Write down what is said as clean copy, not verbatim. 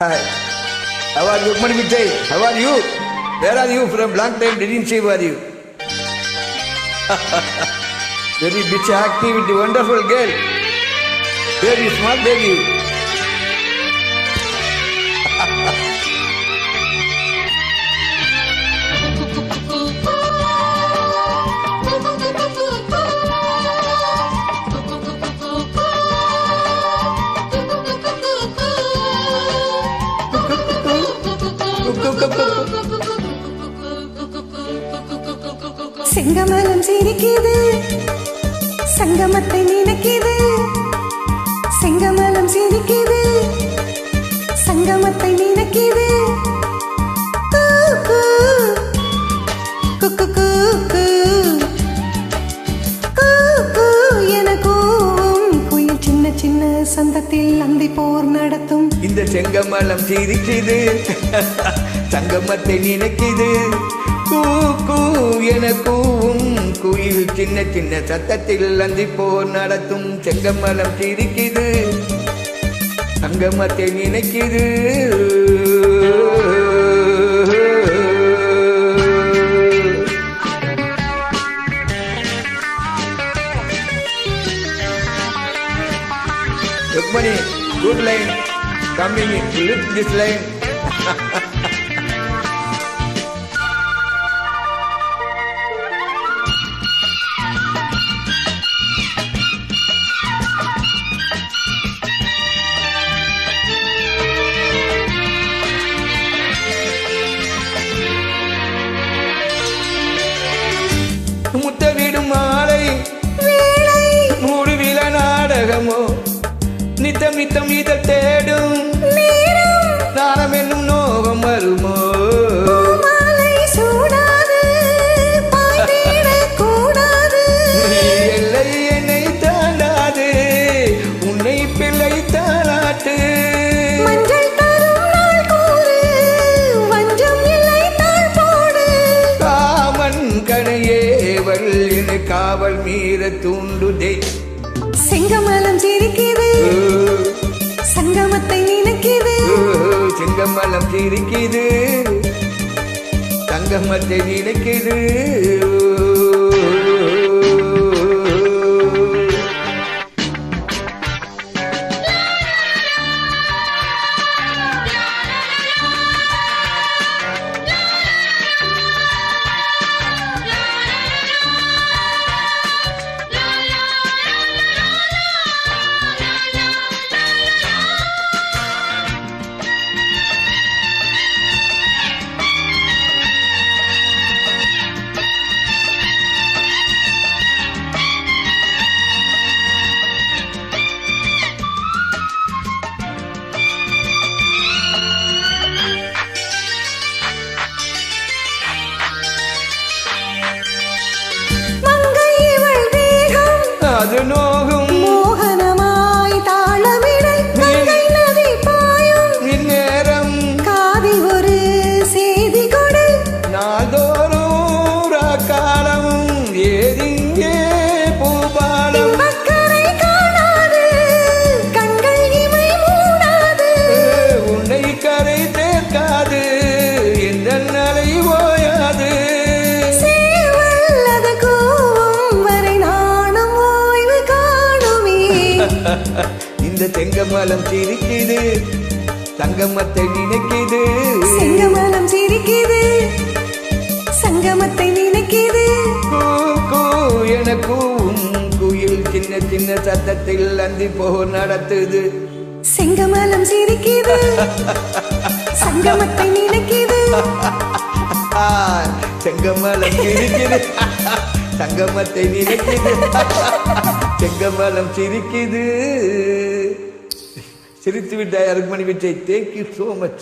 Hi. How are you, Mani Vijay? How are you? Where are you from? Long time didn't see where you. Very bitchy activity, wonderful girl. Very smart baby. செங்கமலம் சிரிக்குது, சங்கமத்தை நினைக்குது. செங்கமலம் சிரிக்குது, சங்கமத்தை நினைக்குது. எனக்கும் குயில் சின்ன சின்ன சந்தத்தில் அந்தி போர் நடத்தும். இந்த செங்கமலம் சிரிக்குது, சங்கமத்தை நினைக்குது. எனக்கும் குயில் சின்ன சின்ன சத்தத்தில் அந்தி போர் நடத்தும். செங்கமலம் சிரிக்குது, சங்கமத்தை நினைக்குது. Rukmani, good line, coming in, lift this line. முத்தவிடும் மாலை மூடுவில நாடகமோ, நித்தம் நித்தம் இதழ் தேடும் நாணம் என்னும் நோகம் வருமோ. எல்லை என்னை தாண்டாது, உன்னை பிள்ளை தாளாட்டு. காமன் கணையேவள் என்னை காவல் மீற தூண்டுதே. செங்கமலம் சிரிக்குது, சங்கமத்தை நினைக்குது. செங்கமலம் சிரிக்குது, சங்கமத்தை நினைக்குது. அது நோகும் மோகனமாய் தாளமிடை கங்கை நதி பாயும். இந்நேரம் காதில் ஒரு செய்தி கொடு. நாள்தோறும் காலமும் ஏதிங்கே பூபாலம். மக்கரை காணாது, கண்கள் இமை மூடாது. உன்னை கரை சேர்க்காது, எந்த நலை ஓயாது. இந்த செங்கமலம் சிரிக்குது, சங்கமத்தை நினைக்குது. செங்கமலம் சிரிக்குது, சங்கமத்தை நினைக்குது. எனக்கும் குயில் சின்ன சின்ன சத்தத்தில் அந்தி போர் நடத்துது. செங்கமலம் சிரிக்குது, சங்கமத்தை நினைக்குது. செங்கமலம் சிரிக்குது, சங்கமத்தை நினைக்குது. செங்கமலம் சிரிக்குது. சிரித்து விட்டாய் Rukmani Vijay. Thank you so much.